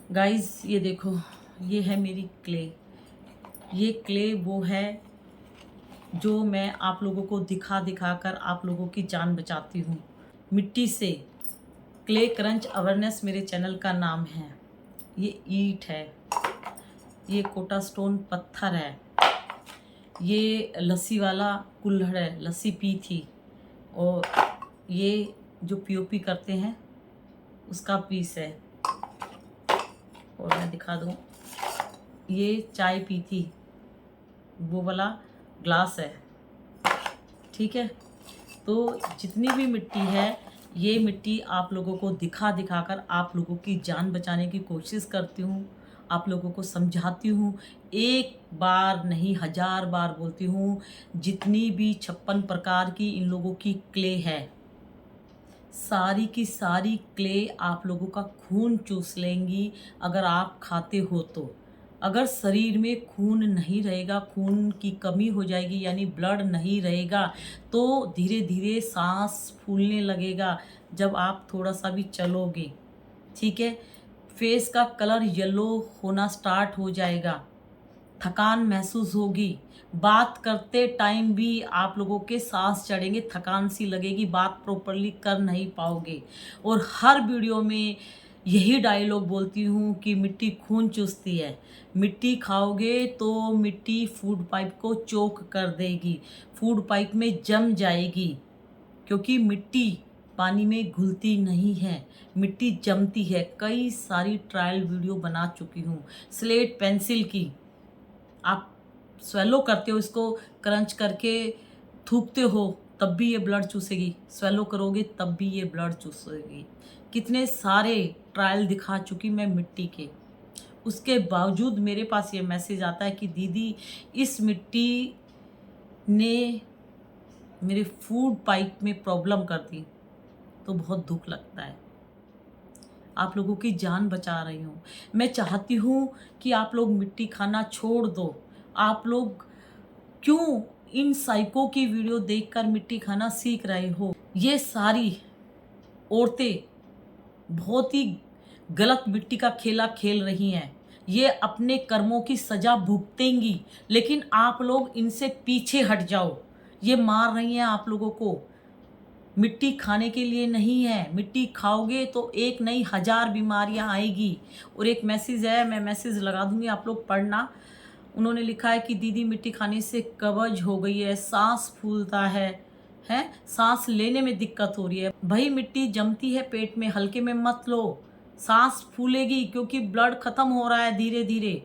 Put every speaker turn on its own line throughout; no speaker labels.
Guys ये देखो, ये है मेरी क्ले। ये क्ले वो है जो मैं आप लोगों को दिखा दिखा कर आप लोगों की जान बचाती हूँ मिट्टी से। क्ले क्रंच अवेयरनेस मेरे चैनल का नाम है। ये ईंट है, ये कोटा स्टोन पत्थर है, ये लस्सी वाला कुल्हड़ है, लस्सी पी थी। और ये जो पीओपी करते हैं उसका पीस है। और मैं दिखा दूँ, ये चाय पी थी वो वाला ग्लास है। ठीक है, तो जितनी भी मिट्टी है, ये मिट्टी आप लोगों को दिखा दिखा कर आप लोगों की जान बचाने की कोशिश करती हूँ, आप लोगों को समझाती हूँ। एक बार नहीं 1000 बार बोलती हूँ, जितनी भी 56 प्रकार की इन लोगों की क्ले है, सारी की सारी क्ले आप लोगों का खून चूस लेंगी अगर आप खाते हो तो। अगर शरीर में खून नहीं रहेगा, खून की कमी हो जाएगी यानी ब्लड नहीं रहेगा, तो धीरे धीरे सांस फूलने लगेगा जब आप थोड़ा सा भी चलोगे। ठीक है, फेस का कलर येलो होना स्टार्ट हो जाएगा, थकान महसूस होगी, बात करते टाइम भी आप लोगों के सांस चढ़ेंगे, थकान सी लगेगी, बात प्रॉपरली कर नहीं पाओगे। और हर वीडियो में यही डायलॉग बोलती हूँ कि मिट्टी खून चूसती है। मिट्टी खाओगे तो मिट्टी फूड पाइप को चोक कर देगी, फूड पाइप में जम जाएगी, क्योंकि मिट्टी पानी में घुलती नहीं है, मिट्टी जमती है। कई सारी ट्रायल वीडियो बना चुकी हूँ स्लेट पेंसिल की। आप स्वेलो करते हो, इसको क्रंच करके थूकते हो तब भी ये ब्लड चूसेगी, स्वेलो करोगे तब भी ये ब्लड चूसेगी। कितने सारे ट्रायल दिखा चुकी मैं मिट्टी के, उसके बावजूद मेरे पास ये मैसेज आता है कि दीदी इस मिट्टी ने मेरे फूड पाइप में प्रॉब्लम कर दी, तो बहुत दुख लगता है। आप लोगों की जान बचा रही हूँ। मैं चाहती हूँ कि आप लोग मिट्टी खाना छोड़ दो। आप लोग क्यों इन साइको की वीडियो देखकर मिट्टी खाना सीख रहे हो? ये सारी औरतें बहुत ही गलत मिट्टी का खेला खेल रही हैं। ये अपने कर्मों की सजा भुगतेंगी, लेकिन आप लोग इनसे पीछे हट जाओ। ये मार रही हैं आप लोगों को। मिट्टी खाने के लिए नहीं है, मिट्टी खाओगे तो एक नहीं 1000 बीमारियां आएगी। और एक मैसेज है, मैं मैसेज लगा दूंगी, आप लोग पढ़ना। उन्होंने लिखा है कि दीदी मिट्टी खाने से कब्ज हो गई है, सांस फूलता है, सांस लेने में दिक्कत हो रही है। भाई मिट्टी जमती है पेट में, हल्के में मत लो, सांस फूलेगी, क्योंकि ब्लड खत्म हो रहा है धीरे धीरे।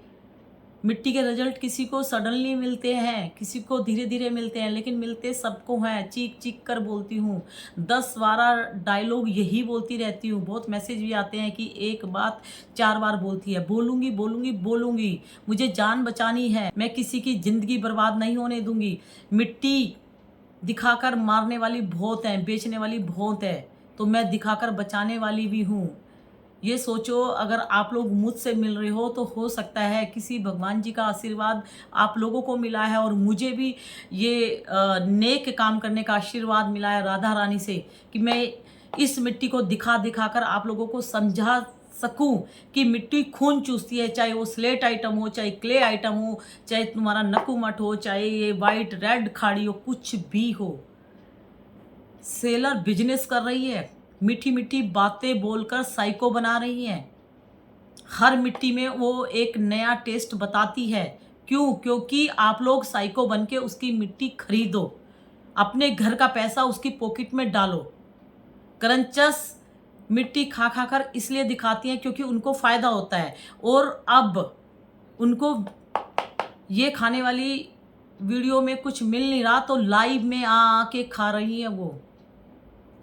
मिट्टी के रिजल्ट किसी को सडनली मिलते हैं, किसी को धीरे धीरे मिलते हैं, लेकिन मिलते सबको हैं। चीख चीख कर बोलती हूँ, 10-12 डायलॉग यही बोलती रहती हूँ। बहुत मैसेज भी आते हैं कि एक बात 4 बार बोलती है। बोलूँगी बोलूँगी बोलूँगी, मुझे जान बचानी है, मैं किसी की ज़िंदगी बर्बाद नहीं होने दूँगी। मिट्टी दिखाकर मारने वाली बहुत हैं, बेचने वाली बहुत है, तो मैं दिखाकर बचाने वाली भी हूँ। ये सोचो, अगर आप लोग मुझसे मिल रहे हो तो हो सकता है किसी भगवान जी का आशीर्वाद आप लोगों को मिला है, और मुझे भी ये नेक काम करने का आशीर्वाद मिला है राधा रानी से, कि मैं इस मिट्टी को दिखा दिखा कर आप लोगों को समझा सकूं कि मिट्टी खून चूसती है। चाहे वो स्लेट आइटम हो, चाहे क्ले आइटम हो, चाहे तुम्हारा नकुमट हो, चाहे ये वाइट रेड खाड़ी हो, कुछ भी हो। सेलर बिजनेस कर रही है, मीठी मीठी बातें बोलकर साइको बना रही हैं। हर मिट्टी में वो एक नया टेस्ट बताती है। क्यों? क्योंकि आप लोग साइको बन के उसकी मिट्टी खरीदो, अपने घर का पैसा उसकी पॉकेट में डालो। क्रंचस मिट्टी खा खा कर इसलिए दिखाती हैं क्योंकि उनको फायदा होता है, और अब उनको ये खाने वाली वीडियो में कुछ मिल नहीं रहा तो लाइव में आके खा रही हैं, वो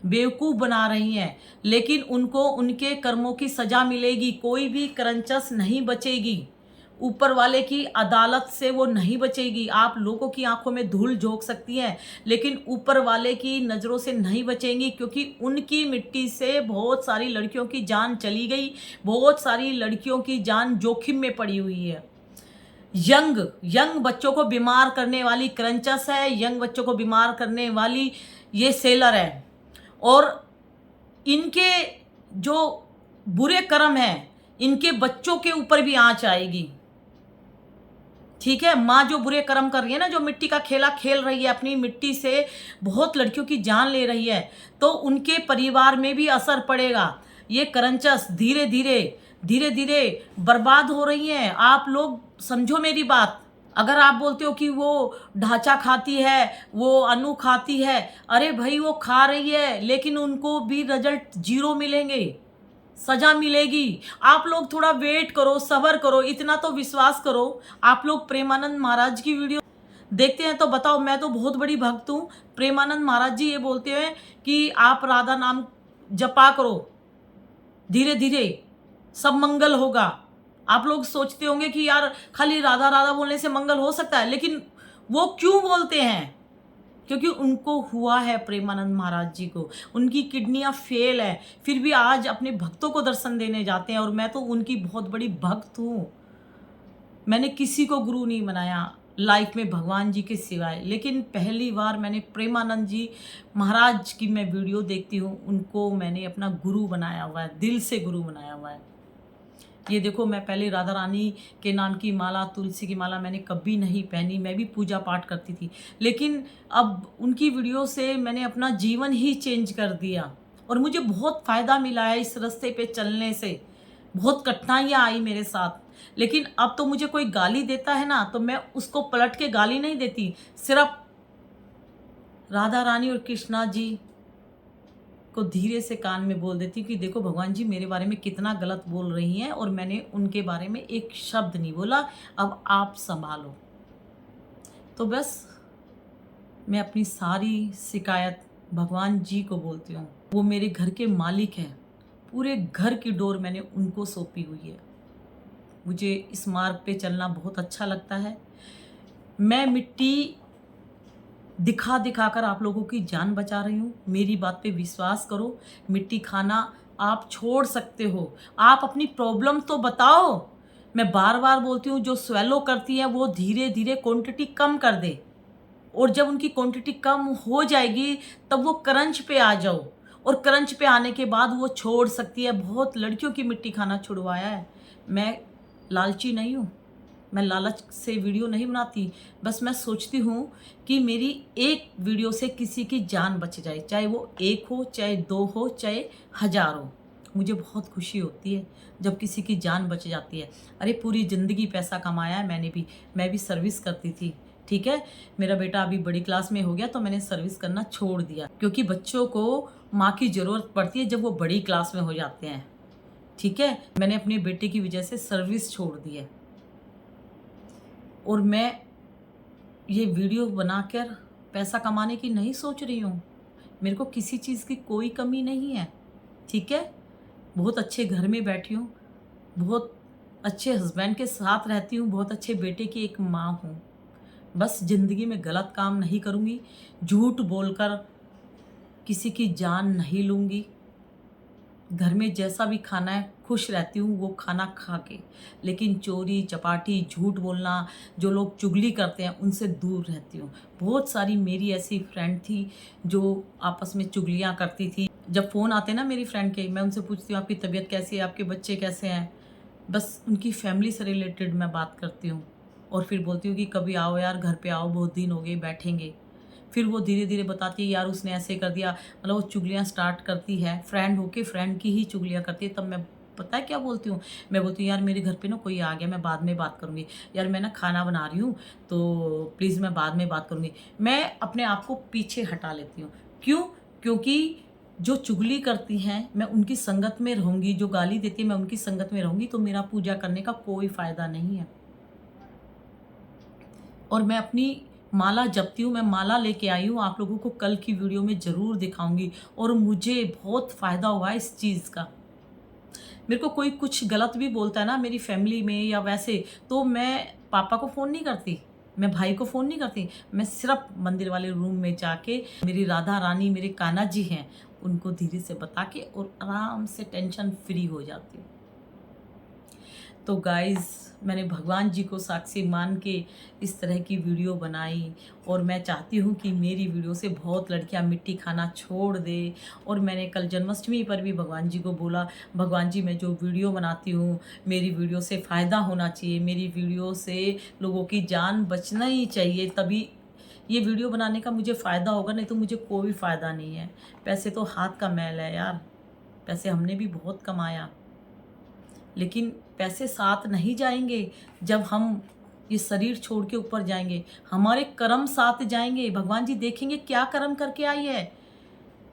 बेवकूफ़ बना रही हैं। लेकिन उनको उनके कर्मों की सज़ा मिलेगी, कोई भी क्रंचस नहीं बचेगी, ऊपर वाले की अदालत से वो नहीं बचेगी। आप लोगों की आंखों में धूल झोंक सकती हैं, लेकिन ऊपर वाले की नज़रों से नहीं बचेंगी, क्योंकि उनकी मिट्टी से बहुत सारी लड़कियों की जान चली गई, बहुत सारी लड़कियों की जान जोखिम में पड़ी हुई है। यंग बच्चों को बीमार करने वाली क्रंचस है, यंग बच्चों को बीमार करने वाली ये सेलर है। और इनके जो बुरे कर्म हैं, इनके बच्चों के ऊपर भी आंच आएगी। ठीक है, माँ जो बुरे कर्म कर रही है ना, जो मिट्टी का खेला खेल रही है, अपनी मिट्टी से बहुत लड़कियों की जान ले रही है, तो उनके परिवार में भी असर पड़ेगा। ये करंचस धीरे धीरे बर्बाद हो रही हैं। आप लोग समझो मेरी बात। अगर आप बोलते हो कि वो ढांचा खाती है, वो अनु खाती है, अरे भाई वो खा रही है, लेकिन उनको भी रिजल्ट 0 मिलेंगे, सजा मिलेगी। आप लोग थोड़ा वेट करो, सब्र करो, इतना तो विश्वास करो। आप लोग प्रेमानंद महाराज की वीडियो देखते हैं तो बताओ, मैं तो बहुत बड़ी भक्त हूँ। प्रेमानंद महाराज जी ये बोलते हैं कि आप राधा नाम जपा करो, धीरे धीरे सब मंगल होगा। आप लोग सोचते होंगे कि यार खाली राधा राधा बोलने से मंगल हो सकता है, लेकिन वो क्यों बोलते हैं? क्योंकि उनको हुआ है, प्रेमानंद महाराज जी को, उनकी किडनियां फेल है, फिर भी आज अपने भक्तों को दर्शन देने जाते हैं। और मैं तो उनकी बहुत बड़ी भक्त हूँ। मैंने किसी को गुरु नहीं बनाया लाइफ में भगवान जी के सिवाय, लेकिन पहली बार मैंने प्रेमानंद जी महाराज की मैं वीडियो देखती हूँ, उनको मैंने अपना गुरु बनाया हुआ है, दिल से गुरु बनाया हुआ है। ये देखो, मैं पहले राधा रानी के नाम की माला, तुलसी की माला मैंने कभी नहीं पहनी, मैं भी पूजा पाठ करती थी, लेकिन अब उनकी वीडियो से मैंने अपना जीवन ही चेंज कर दिया और मुझे बहुत फ़ायदा मिला है इस रास्ते पे चलने से। बहुत कठिनाइयाँ आई मेरे साथ, लेकिन अब तो मुझे कोई गाली देता है ना, तो मैं उसको पलट के गाली नहीं देती, सिर्फ राधा रानी और कृष्णा जी को धीरे से कान में बोल देती हूँ कि देखो भगवान जी मेरे बारे में कितना गलत बोल रही हैं, और मैंने उनके बारे में एक शब्द नहीं बोला, अब आप संभालो। तो बस मैं अपनी सारी शिकायत भगवान जी को बोलती हूँ। वो मेरे घर के मालिक हैं, पूरे घर की डोर मैंने उनको सौंपी हुई है। मुझे इस मार्ग पे चलना बहुत अच्छा लगता है। मैं मिट्टी दिखा दिखा कर आप लोगों की जान बचा रही हूँ। मेरी बात पे विश्वास करो, मिट्टी खाना आप छोड़ सकते हो। आप अपनी प्रॉब्लम तो बताओ। मैं बार बार बोलती हूँ, जो स्वेलो करती है वो धीरे धीरे क्वांटिटी कम कर दे, और जब उनकी क्वांटिटी कम हो जाएगी तब वो क्रंच पे आ जाओ, और क्रंच पे आने के बाद वो छोड़ सकती है। बहुत लड़कियों की मिट्टी खाना छुड़वाया है। मैं लालची नहीं हूँ, मैं लालच से वीडियो नहीं बनाती, बस मैं सोचती हूँ कि मेरी एक वीडियो से किसी की जान बच जाए, चाहे वो 1 हो, चाहे 2 हो, चाहे 1000 हो। मुझे बहुत खुशी होती है जब किसी की जान बच जाती है। अरे पूरी ज़िंदगी पैसा कमाया है मैंने भी, मैं भी सर्विस करती थी। ठीक है, मेरा बेटा अभी बड़ी क्लास में हो गया तो मैंने सर्विस करना छोड़ दिया, क्योंकि बच्चों को माँ की ज़रूरत पड़ती है जब वो बड़ी क्लास में हो जाते हैं। ठीक है, मैंने अपने बेटे की वजह से सर्विस छोड़ दी है, और मैं ये वीडियो बनाकर पैसा कमाने की नहीं सोच रही हूँ। मेरे को किसी चीज़ की कोई कमी नहीं है। ठीक है, बहुत अच्छे घर में बैठी हूँ, बहुत अच्छे हस्बैंड के साथ रहती हूँ, बहुत अच्छे बेटे की एक माँ हूँ। बस ज़िंदगी में गलत काम नहीं करूँगी, झूठ बोलकर किसी की जान नहीं लूँगी। घर में जैसा भी खाना है खुश रहती हूँ वो खाना खा के, लेकिन चोरी चपाटी झूठ बोलना, जो लोग चुगली करते हैं उनसे दूर रहती हूँ। बहुत सारी मेरी ऐसी फ्रेंड थी जो आपस में चुगलियाँ करती थी। जब फ़ोन आते ना मेरी फ्रेंड के, मैं उनसे पूछती हूँ आपकी तबीयत कैसी है, आपके बच्चे कैसे हैं, बस उनकी फैमिली से रिलेटेड मैं बात करती हूँ, और फिर बोलती हूँ कि कभी आओ यार, घर पे आओ, बहुत दिन हो गए, बैठेंगे। फिर वो धीरे धीरे बताती है यार उसने ऐसे कर दिया, मतलब वो चुगलियाँ स्टार्ट करती है, फ्रेंड होके फ्रेंड की ही चुगलियाँ करती है। तब मैं पता है क्या बोलती हूँ, मैं बोलती हूँ यार मेरे घर पे ना कोई आ गया, मैं बाद में बात करूँगी, यार मैं ना खाना बना रही हूँ तो प्लीज़ मैं बाद में बात करूँगी। मैं अपने आप को पीछे हटा लेती हूँ। क्यों? क्योंकि जो चुगली करती हैं मैं उनकी संगत में रहूँगी, जो गाली देती है मैं उनकी संगत में रहूँगी, तो मेरा पूजा करने का कोई फ़ायदा नहीं है। और मैं अपनी माला जपती हूँ, मैं माला लेके आई हूँ, आप लोगों को कल की वीडियो में ज़रूर दिखाऊंगी, और मुझे बहुत फ़ायदा हुआ है इस चीज़ का। मेरे को कोई कुछ गलत भी बोलता है ना मेरी फैमिली में या वैसे, तो मैं पापा को फ़ोन नहीं करती, मैं भाई को फ़ोन नहीं करती, मैं सिर्फ मंदिर वाले रूम में जाके मेरी राधा रानी, मेरे कान्हा जी हैं, उनको धीरे से बता के और आराम से टेंशन फ्री हो जाती हूँ। तो गाइज़ मैंने भगवान जी को साक्षी मान के इस तरह की वीडियो बनाई और मैं चाहती हूँ कि मेरी वीडियो से बहुत लड़कियाँ मिट्टी खाना छोड़ दे। और मैंने कल जन्माष्टमी पर भी भगवान जी को बोला, भगवान जी मैं जो वीडियो बनाती हूँ मेरी वीडियो से फ़ायदा होना चाहिए, मेरी वीडियो से लोगों की जान बचना ही चाहिए, तभी ये वीडियो बनाने का मुझे फ़ायदा होगा, नहीं तो मुझे कोई फ़ायदा नहीं है। पैसे तो हाथ का मैल है यार, पैसे हमने भी बहुत कमाया, लेकिन पैसे साथ नहीं जाएंगे। जब हम ये शरीर छोड़ के ऊपर जाएंगे हमारे कर्म साथ जाएंगे। भगवान जी देखेंगे क्या कर्म करके आई है,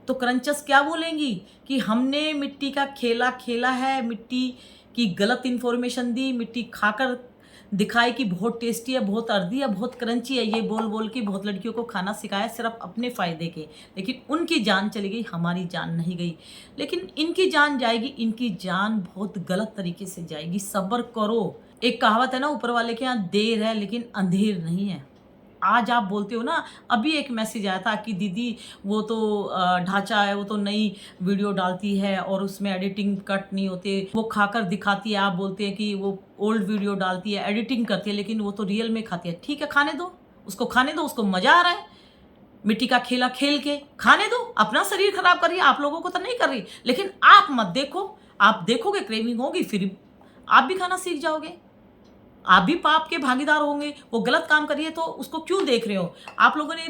तो क्रंचस क्या बोलेंगी कि हमने मिट्टी का खेला खेला है, मिट्टी की गलत इन्फॉर्मेशन दी, मिट्टी खाकर दिखाई कि बहुत टेस्टी है, बहुत अर्दी है, बहुत क्रंची है, ये बोल बोल के बहुत लड़कियों को खाना सिखाया सिर्फ अपने फ़ायदे के। लेकिन उनकी जान चली गई, हमारी जान नहीं गई। लेकिन इनकी जान जाएगी, इनकी जान बहुत गलत तरीके से जाएगी। सब्र करो। एक कहावत है ना, ऊपर वाले के यहाँ देर है लेकिन अंधेर नहीं है। आज आप बोलते हो ना, अभी एक मैसेज आया था कि दीदी वो तो ढांचा है, वो तो नई वीडियो डालती है और उसमें एडिटिंग कट नहीं होते, वो खाकर दिखाती है। आप बोलते हैं कि वो ओल्ड वीडियो डालती है, एडिटिंग करती है, लेकिन वो तो रियल में खाती है। ठीक है, खाने दो उसको, खाने दो उसको, मज़ा आ रहा है मिट्टी का खेला खेल के, खाने दो। अपना शरीर खराब कर रही है, आप लोगों को तो नहीं कर रही, लेकिन आप मत देखो। आप देखोगे क्रेविंग होगी, फिर आप भी खाना सीख जाओगे, आप भी पाप के भागीदार होंगे। वो गलत काम करिए तो उसको क्यों देख रहे हो। आप लोगों ने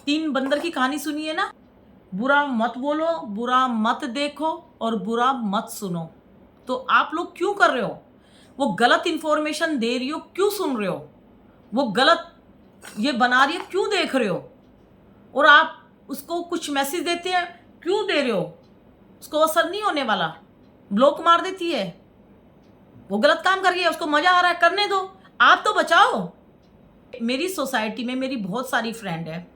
3 बंदर की कहानी सुनी है ना, बुरा मत बोलो, बुरा मत देखो और बुरा मत सुनो। तो आप लोग क्यों कर रहे हो, वो गलत इंफॉर्मेशन दे रही हो क्यों सुन रहे हो, वो गलत ये बना रही है क्यों देख रहे हो, और आप उसको कुछ मैसेज देते हैं क्यों दे रहे हो। उसको असर नहीं होने वाला, ब्लॉक मार देती है। वो गलत काम कर रही है, उसको मजा आ रहा है, करने दो, आप तो बचाओ। मेरी सोसाइटी में मेरी बहुत सारी फ्रेंड है,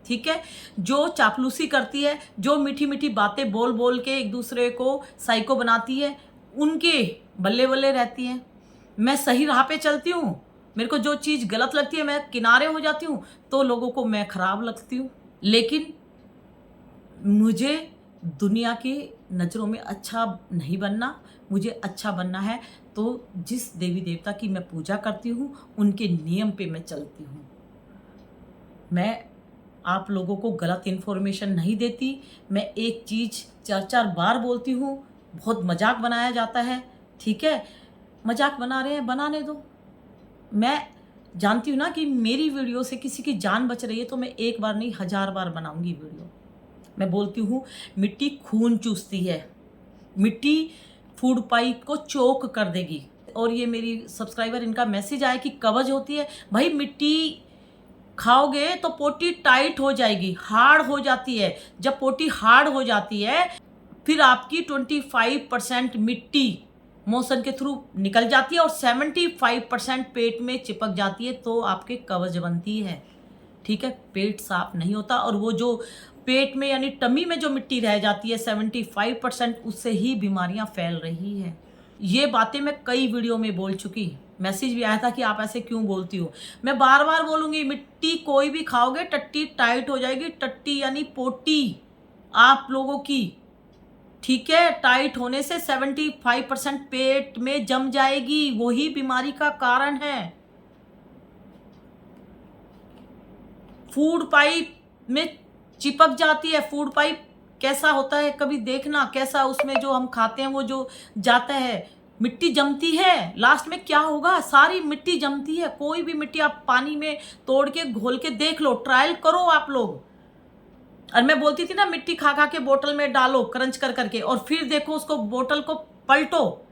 ठीक है, जो चापलूसी करती है, जो मीठी मीठी बातें बोल बोल के एक दूसरे को साइको बनाती है, उनके बल्ले बल्ले रहती है। मैं सही राह पे चलती हूँ, मेरे को जो चीज़ गलत लगती है मैं किनारे हो जाती हूँ, तो लोगों को मैं खराब लगती हूँ। लेकिन मुझे दुनिया की नज़रों में अच्छा नहीं बनना, मुझे अच्छा बनना है। तो जिस देवी देवता की मैं पूजा करती हूँ उनके नियम पे मैं चलती हूँ। मैं आप लोगों को गलत इन्फॉर्मेशन नहीं देती। मैं एक चीज़ 4-4 बार बोलती हूँ, बहुत मजाक बनाया जाता है, ठीक है, मजाक बना रहे हैं, बनाने दो। मैं जानती हूँ ना कि मेरी वीडियो से किसी की जान बच रही है, तो मैं एक बार नहीं 1000 बार बनाऊंगी वीडियो। मैं बोलती हूँ मिट्टी खून चूसती है, मिट्टी फूड पाइप को चोक कर देगी। और ये मेरी सब्सक्राइबर, इनका मैसेज आया कि कब्ज होती है। भाई मिट्टी खाओगे तो पोटी टाइट हो जाएगी, हार्ड हो जाती है। जब पोटी हार्ड हो जाती है फिर आपकी 25% मिट्टी मोशन के थ्रू निकल जाती है और 75% पेट में चिपक जाती है, तो आपके कब्ज बनती है, ठीक है। पेट साफ नहीं होता, और वो जो पेट में यानी टमी में जो मिट्टी रह जाती है 75%, उससे ही बीमारियां फैल रही है। ये बातें मैं कई वीडियो में बोल चुकी। मैसेज भी आया था कि आप ऐसे क्यों बोलती हो। मैं बार बार बोलूँगी, मिट्टी कोई भी खाओगे टट्टी टाइट हो जाएगी। टट्टी यानी पोटी आप लोगों की, ठीक है, टाइट होने से 75% पेट में जम जाएगी, वही बीमारी का कारण है। फूड पाइप में चिपक जाती है। फूड पाइप कैसा होता है कभी देखना, कैसा उसमें जो हम खाते हैं वो जो जाता है, मिट्टी जमती है। लास्ट में क्या होगा, सारी मिट्टी जमती है। कोई भी मिट्टी आप पानी में तोड़ के घोल के देख लो, ट्रायल करो आप लोग। और मैं बोलती थी ना, मिट्टी खा खा के बोतल में डालो क्रंच कर करके, और फिर देखो उसको, बोतल को पलटो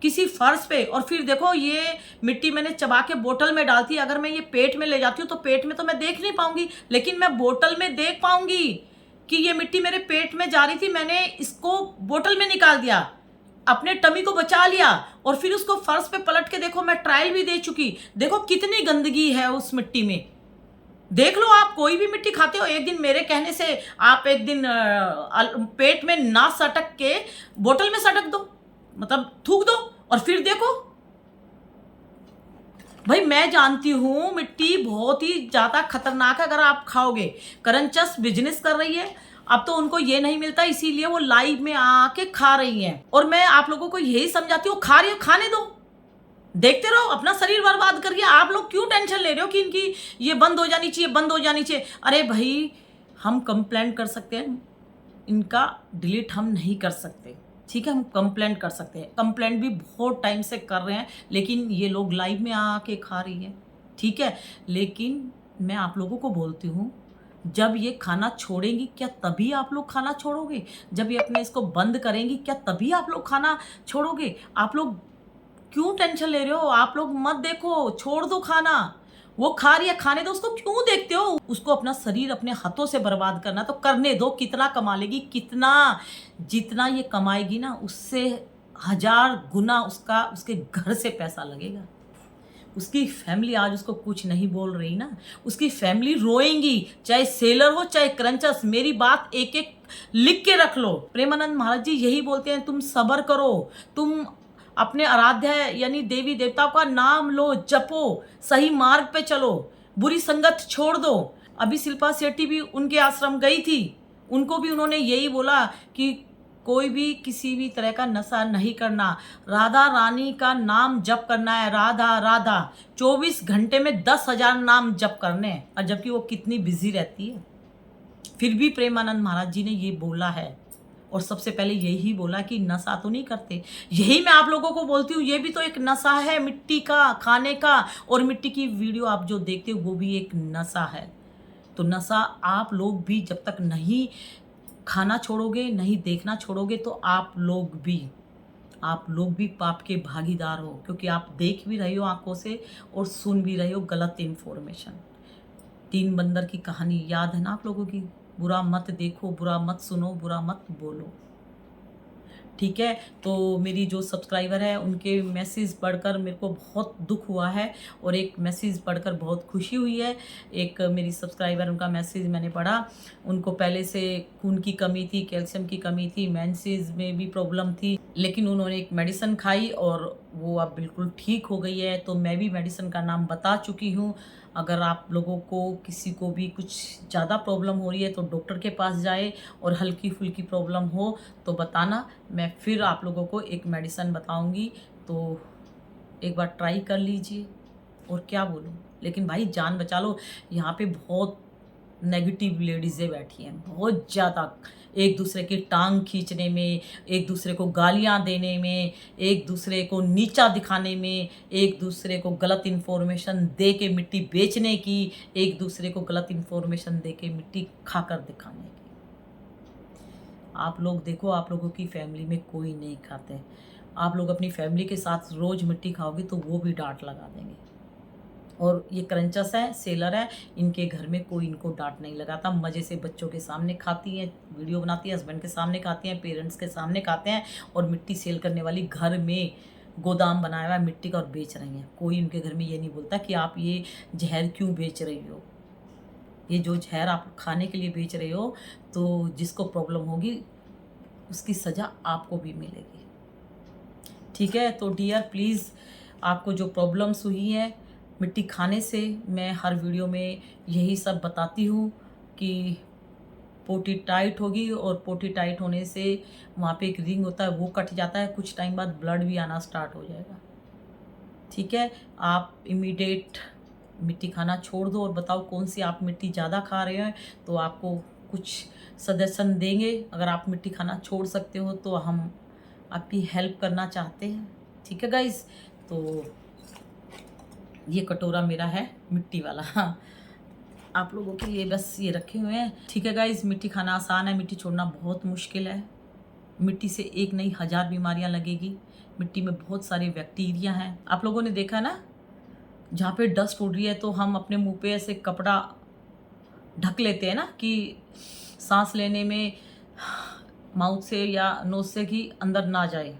किसी फर्श पे, और फिर देखो ये मिट्टी मैंने चबा के बोतल में डालती है। अगर मैं ये पेट में ले जाती हूँ तो पेट में तो मैं देख नहीं पाऊंगी, लेकिन मैं बोतल में देख पाऊंगी कि ये मिट्टी मेरे पेट में जा रही थी, मैंने इसको बोतल में निकाल दिया, अपने टमी को बचा लिया, और फिर उसको फर्श पे पलट के देखो। मैं ट्रायल भी दे चुकी, देखो कितनी गंदगी है उस मिट्टी में। देख लो, आप कोई भी मिट्टी खाते हो, एक दिन मेरे कहने से आप एक दिन पेट में ना सटक के बोतल में सटक दो, मतलब थूक दो, और फिर देखो। भाई मैं जानती हूं मिट्टी बहुत ही ज्यादा खतरनाक है अगर आप खाओगे। करंचस बिजनेस कर रही है, अब तो उनको ये नहीं मिलता, इसीलिए वो लाइव में आके खा रही हैं। और मैं आप लोगों को यही समझाती हूँ, खा रही हो खाने दो, देखते रहो, अपना शरीर बर्बाद करके आप लोग क्यों टेंशन ले रहे हो कि इनकी ये बंद हो जानी चाहिए, बंद हो जानी चाहिए। अरे भाई, हम कंप्लेंट कर सकते हैं, इनका डिलीट हम नहीं कर सकते, ठीक है। हम कंप्लेंट कर सकते हैं, कंप्लेंट भी बहुत टाइम से कर रहे हैं, लेकिन ये लोग लाइव में आके खा रही है, ठीक है। लेकिन मैं आप लोगों को बोलती हूँ, जब ये खाना छोड़ेंगी क्या तभी आप लोग खाना छोड़ोगे? जब ये अपने इसको बंद करेंगी क्या तभी आप लोग खाना छोड़ोगे? आप लोग क्यों टेंशन ले रहे हो? आप लोग मत देखो, छोड़ दो खाना। वो खा रही है, खाने दो उसको, क्यों देखते हो? उसको अपना शरीर अपने हाथों से बर्बाद करना तो करने दो। कितना कमा लेगी, कितना, जितना ये कमाएगी ना उससे 1000 गुना उसका उसके घर से पैसा लगेगा। उसकी फैमिली आज उसको कुछ नहीं बोल रही ना, उसकी फैमिली रोएंगी, चाहे सेलर हो चाहे क्रंचर्स। मेरी बात एक एक लिख के रख लो। प्रेमानंद महाराज जी यही बोलते हैं, तुम सब्र करो, तुम अपने आराध्य यानी देवी देवताओं का नाम लो, जपो, सही मार्ग पे चलो, बुरी संगत छोड़ दो। अभी शिल्पा शेट्टी भी उनके आश्रम गई थी, उनको भी उन्होंने यही बोला कि कोई भी किसी भी तरह का नशा नहीं करना, राधा रानी का नाम जप करना है, राधा राधा। 24 घंटे में 10,000 नाम जप करने हैं, और जबकि वो कितनी बिजी रहती है, फिर भी प्रेमानंद महाराज जी ने ये बोला है। और सबसे पहले यही बोला कि नशा तो नहीं करते। यही मैं आप लोगों को बोलती हूँ, ये भी तो एक नशा है मिट्टी का खाने का, और मिट्टी की वीडियो आप जो देखते हो वो भी एक नशा है। तो नशा आप लोग भी जब तक नहीं खाना छोड़ोगे, नहीं देखना छोड़ोगे, तो आप लोग भी पाप के भागीदार हो, क्योंकि आप देख भी रहे हो आंखों से और सुन भी रहे हो गलत इन्फॉर्मेशन। 3 बंदर की कहानी याद है ना आप लोगों की? बुरा मत देखो, बुरा मत सुनो, बुरा मत बोलो, ठीक है। तो मेरी जो सब्सक्राइबर है उनके मैसेज पढ़कर मेरे को बहुत दुख हुआ है, और एक मैसेज पढ़कर बहुत खुशी हुई है। एक मेरी सब्सक्राइबर, उनका मैसेज मैंने पढ़ा, उनको पहले से खून की कमी थी, कैल्शियम की कमी थी, मेंसेस में भी प्रॉब्लम थी, लेकिन उन्होंने एक मेडिसिन खाई और वो अब बिल्कुल ठीक हो गई है। तो मैं भी मेडिसिन का नाम बता चुकी हूँ। अगर आप लोगों को किसी को भी कुछ ज़्यादा प्रॉब्लम हो रही है तो डॉक्टर के पास जाए, और हल्की फुल्की प्रॉब्लम हो तो बताना, मैं फिर आप लोगों को एक मेडिसिन बताऊंगी। तो एक बार ट्राई कर लीजिए, और क्या बोलूँ, लेकिन भाई जान बचा लो। यहाँ पे बहुत नेगेटिव लेडीज़ें बैठी हैं, बहुत ज़्यादा, एक दूसरे की टांग खींचने में, एक दूसरे को गालियाँ देने में, एक दूसरे को नीचा दिखाने में, एक दूसरे को गलत इन्फॉर्मेशन दे के मिट्टी बेचने की, एक दूसरे को गलत इन्फॉर्मेशन दे के मिट्टी खाकर दिखाने की। आप लोग देखो, आप लोगों की फैमिली में कोई नहीं खाते, आप लोग अपनी फैमिली के साथ रोज़ मिट्टी खाओगे तो वो भी डांट लगा देंगे। और ये क्रंचस है, सेलर है, इनके घर में कोई इनको डांट नहीं लगाता, मज़े से बच्चों के सामने खाती हैं, वीडियो बनाती है, हस्बैंड के सामने खाती हैं, पेरेंट्स के सामने खाते हैं, और मिट्टी सेल करने वाली घर में गोदाम बनाया हुआ है मिट्टी का और बेच रही हैं। कोई उनके घर में ये नहीं बोलता कि आप ये जहर क्यों बेच रही हो, ये जो जहर आप खाने के लिए बेच रहे हो, तो जिसको प्रॉब्लम होगी उसकी सज़ा आपको भी मिलेगी, ठीक है। तो डियर प्लीज़, आपको जो प्रॉब्लम्स हुई है मिट्टी खाने से, मैं हर वीडियो में यही सब बताती हूँ कि पोटी टाइट होगी, और पोटी टाइट होने से वहाँ पे एक रिंग होता है वो कट जाता है, कुछ टाइम बाद ब्लड भी आना स्टार्ट हो जाएगा, ठीक है। आप इमीडिएट मिट्टी खाना छोड़ दो, और बताओ कौन सी आप मिट्टी ज़्यादा खा रहे हैं, तो आपको कुछ सजेशन देंगे। अगर आप मिट्टी खाना छोड़ सकते हो तो हम आपकी हेल्प करना चाहते हैं, ठीक है गाइस। तो ये कटोरा मेरा है मिट्टी वाला, हाँ, आप लोगों के लिए बस ये रखे हुए हैं, ठीक है गाइस। मिट्टी खाना आसान है, मिट्टी छोड़ना बहुत मुश्किल है। मिट्टी से एक नहीं 1000 बीमारियां लगेगी। मिट्टी में बहुत सारे बैक्टीरिया हैं, आप लोगों ने देखा ना, जहाँ पे डस्ट उड़ रही है तो हम अपने मुंह पे ऐसे कपड़ा ढक लेते हैं ना, कि सांस लेने में माउथ से या नोज से कि अंदर ना जाए,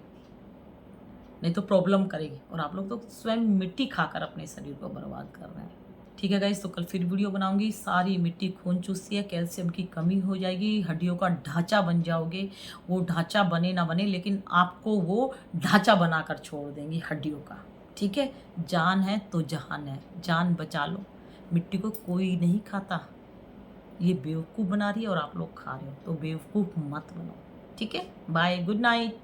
नहीं तो प्रॉब्लम करेगी। और आप लोग तो स्वयं मिट्टी खाकर अपने शरीर को बर्बाद कर रहे हैं, ठीक है गाइस। तो कल फिर वीडियो बनाऊंगी। सारी मिट्टी खून चूसती है, कैल्शियम की कमी हो जाएगी, हड्डियों का ढांचा बन जाओगे। वो ढांचा बने ना बने, लेकिन आपको वो ढांचा बनाकर छोड़ देंगी हड्डियों का, ठीक है। जान है तो जहान है, जान बचा लो। मिट्टी को कोई नहीं खाता, ये बेवकूफ़ बना रही है और आप लोग खा रहे हो, तो बेवकूफ़ मत बनो, ठीक है। Bye, good night.